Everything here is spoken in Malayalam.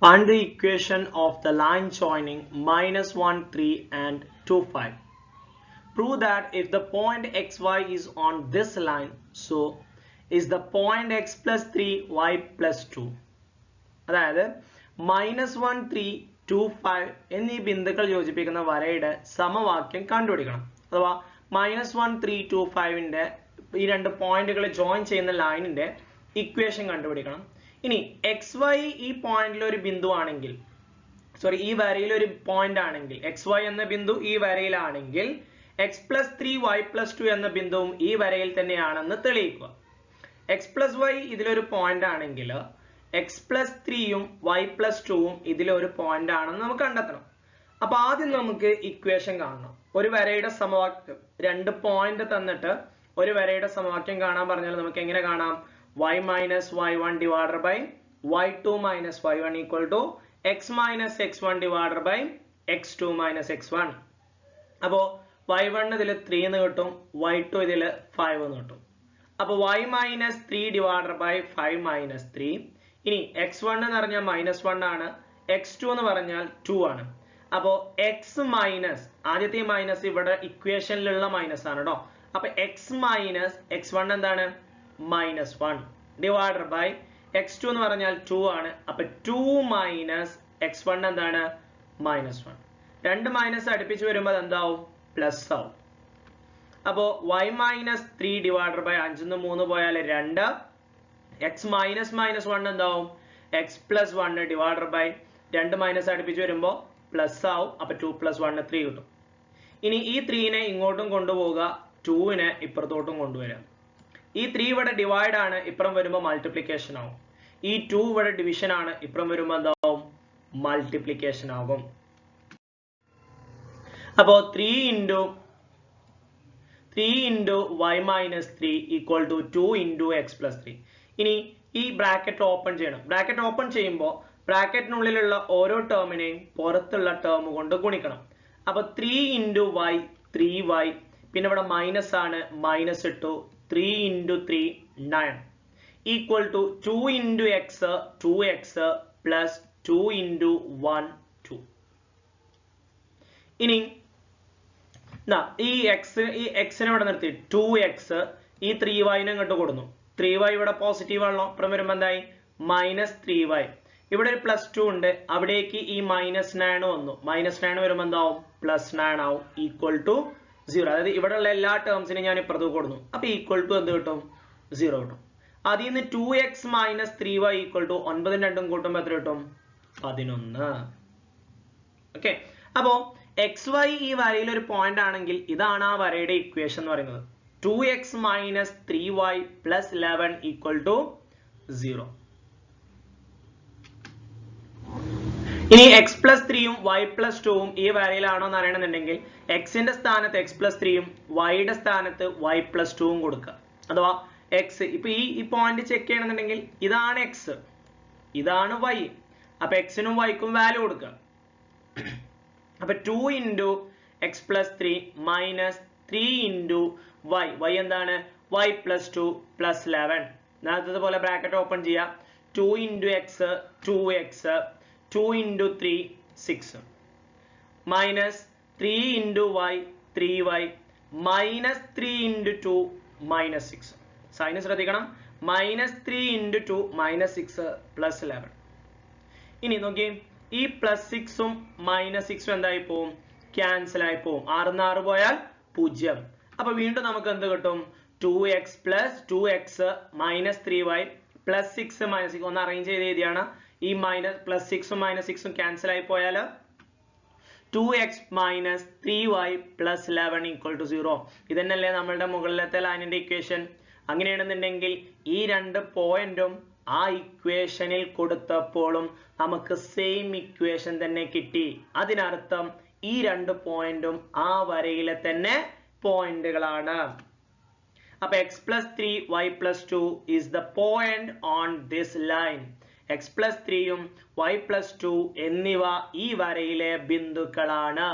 Find the equation of the line joining -1, 3 and 2, 5. Prove that if the point xy is on this line, so is the point x plus 3 y plus 2. അതായത് -1, 3, 2, 5 എന്നീ ബിന്ദുക്കൾ യോജിപ്പിക്കുന്ന വരയുടെ സമവാക്യം കണ്ടുപിടിക്കണം. അഥവാ -1, 3, 2, 5ന്റെ ഈ രണ്ട് പോയിന്റുകൾ ജോയിൻ ചെയ്യുന്ന ലൈനിന്റെ ഇക്വേഷൻ കണ്ടുപിടിക്കണം. ഇനി xy ഈ പോയിന്റിൽ ഒരു ബിന്ദു ആണെങ്കിൽ, സോറി ഈ വരയിൽ ഒരു പോയിന്റ് ആണെങ്കിൽ, xy എന്ന ബിന്ദു ഈ വരയിലാണെങ്കിൽ x plus 3 y plus 2 എന്ന ബിന്ദുവും ഈ വരയിൽ തന്നെയാണെന്ന് തെളിയിക്കുക. x plus y ഇതിലൊരു പോയിന്റ് ആണെങ്കിൽ x plus 3യും y plus 2വും ഇതിലൊരു പോയിന്റ് ആണെന്ന് നമുക്ക് കണ്ടെത്തണം. അപ്പൊ ആദ്യം നമുക്ക് ഇക്വേഷൻ കാണണം. ഒരു വരയുടെ സമവാക്യം, രണ്ട് പോയിന്റ് തന്നിട്ട് ഒരു വരയുടെ സമവാക്യം കാണാൻ പറഞ്ഞാൽ നമുക്ക് എങ്ങനെ കാണാം? y minus y1 divided by y2 minus y1 equal to x minus x1 divided by x2 minus x1. അപ്പോ y1 ഇതിൽ 3 എന്ന് കിട്ടും, y2 ഇതിൽ 5 എന്ന് കിട്ടും. അപ്പൊ y minus 3 divided by 5 minus 3. ഇനി x1 എന്ന് പറഞ്ഞാൽ -1 ആണ്, x2 എന്ന് പറഞ്ഞാൽ 2 ആണ്. അപ്പോ x മൈനസ്, ആദ്യത്തെ മൈനസ് ഇവിടെ ഇക്വേഷനിലുള്ള മൈനസ് ആണ് കേട്ടോ. അപ്പൊ x മൈനസ് x1 എന്താണ്? -1 ഡിവൈഡഡ് ബൈ x2 എന്ന് പറഞ്ഞാൽ 2 ആണ്. അപ്പൊ 2 മൈനസ് x1 എന്താണ്? -1. രണ്ട് മൈനസ് അടുപ്പിച്ച് വരുമ്പോൾ എന്താവും? പ്ലസ് ആവും. അപ്പോ y മൈനസ് 3 ഡിവൈഡഡ് ബൈ 5 3 പോയാൽ 2, x മൈനസ് -1 എന്താവും? x പ്ലസ് 1 ഡിവൈഡഡ് ബൈ രണ്ട് മൈനസ് അടുപ്പിച്ച് വരുമ്പോൾ പ്ലസ് ആവും. അപ്പൊ 2 പ്ലസ് 1 3 കിട്ടും. ഇനി ഈ 3നെ ഇങ്ങോട്ടും കൊണ്ടുപോവുക, 2നെ ഇപ്പുറത്തോട്ടും കൊണ്ടുവരാം. ഈ 3 ഇവിടെ ഡിവൈഡ് ആണ്, ഇപ്പുറം വരുമ്പോൾ മൾട്ടിപ്ലിക്കേഷൻ ആവും. ഈ 2 ഇവിടെ ഡിവിഷൻ ആണ്, ഇപ്പുറം വരുമ്പോൾ എന്താവും? മൾട്ടിപ്ലിക്കേഷൻ ആകും. അപ്പോ 3 into y minus 3 equal to 2 into x plus 3. ഇനി ഈ ബ്രാക്കറ്റ് ഓപ്പൺ ചെയ്യണം. ബ്രാക്കറ്റ് ഓപ്പൺ ചെയ്യുമ്പോൾ ബ്രാക്കറ്റിനുള്ളിലുള്ള ഓരോ ടേമിനെയും പുറത്തുള്ള ടേം കൊണ്ട് ഗുണിക്കണം. അപ്പൊ 3 into y 3y, പിന്നെ ഇവിടെ മൈനസ് ആണ്, മൈനസ് ഇട്ടു, 3 into 3 9 equal to 2 into x 2x plus 2 into 1 2. ഇനി ഈ എക്സിനെ ഇവിടെ നിർത്തി 2x, ഈ 3y ഇങ്ങോട്ട് കൊടുന്നു. 3y ഇവിടെ പോസിറ്റീവ് ആണല്ലോ, അപ്പുറം വരുമ്പോൾ എന്തായി? -3y. ഇവിടെ ഒരു +2 ഉണ്ട്, അവിടേക്ക് ഈ -9 വന്നു. -9 വരുമ്പോൾ എന്താവും? +9 ആവും, ഈക്വൽ ടു 0. അതായത് ഇവിടെയുള്ള എല്ലാ ടേംസിനും ഞാൻ ഇപ്പുറത്ത് കൊടുന്നു. അപ്പൊ ഈക്വൽ ടു എന്ത് കിട്ടും? 0 കിട്ടും. അതിൽ നിന്ന് 2x - 3y ഈക്വൽ ടു 9 2 കൂട്ടുമ്പോൾ എത്ര കിട്ടും? 11. ഓക്കെ. അപ്പോ xy ഈ വരയിൽ ഒരു പോയിന്റ് ആണെങ്കിൽ ഇതാണ് ആ വരയുടെ ഇക്വേഷൻ എന്ന് പറയുന്നത്. 2x - 3y plus 11 equal to 0. ഇനി x plus 3യും y plus 2വും ഈ വരയിലാണോ എന്ന് അറിയണമെന്നുണ്ടെങ്കിൽ എക്സിന്റെ സ്ഥാനത്ത് x plus 3യും yയുടെ സ്ഥാനത്ത് y plus 2വും കൊടുക്കുക. അഥവാ x ഇപ്പൊ ഈ പോയിന്റ് ചെക്ക് ചെയ്യണമെന്നുണ്ടെങ്കിൽ ഇതാണ് x, ഇതാണ് y. അപ്പൊ x-നും y-ക്കും വാല്യൂ കൊടുക്കുക. അപ്പൊ 2 into x plus 3 minus 3 into y. y എന്താണ്? y plus 2 plus 11. നേരത്തെ പോലെ ബ്രാക്കറ്റ് ഓപ്പൺ ചെയ്യാം. 2 into x 2x, 2 into 3 6, minus 3 into y 3y, minus 3 into 2 minus 6. Sign ശ്രദ്ധിക്കണം. -3 into 2 -6 plus 11. ഇനി നോക്കി, ഈ +6ഉം -6ഉം എന്തായി പോവും? ക്യാൻസൽ ആയി പോവും. 6 ന്ന് 6 പോയാൽ 0. അപ്പൊ വീണ്ടും നമുക്ക് എന്ത് കിട്ടും? 2x plus 2x minus 3y plus 6 minus 6. ഒന്ന് അറേഞ്ച് ചെയ്ത് എഴുതിയാണ്. ഈ +6ഉം -6ഉം ക്യാൻസൽ ആയി പോയാൽ 2x minus 3y plus 11 equal to 0. ഇതന്നെയല്ലേ നമ്മളുടെ മുകളിലത്തെ ലൈനിന്റെ ഇക്വേഷൻ? അങ്ങനെയാണെന്നുണ്ടെങ്കിൽ ഈ രണ്ട് പോയിന്റും ആ ഇക്വേഷനിൽ കൊടുത്തപ്പോഴും നമുക്ക് സെയിം ഇക്വേഷൻ തന്നെ കിട്ടി. അതിനർത്ഥം ഈ രണ്ട് പോയിന്റും ആ വരയിലെ തന്നെ പോയിന്റുകളാണ്. അപ്പൊ x plus 3 y plus 2 is the point on this line. x plus 3യും y plus 2 എന്നിവ ഈ വരയിലെ ബിന്ദുക്കളാണ്.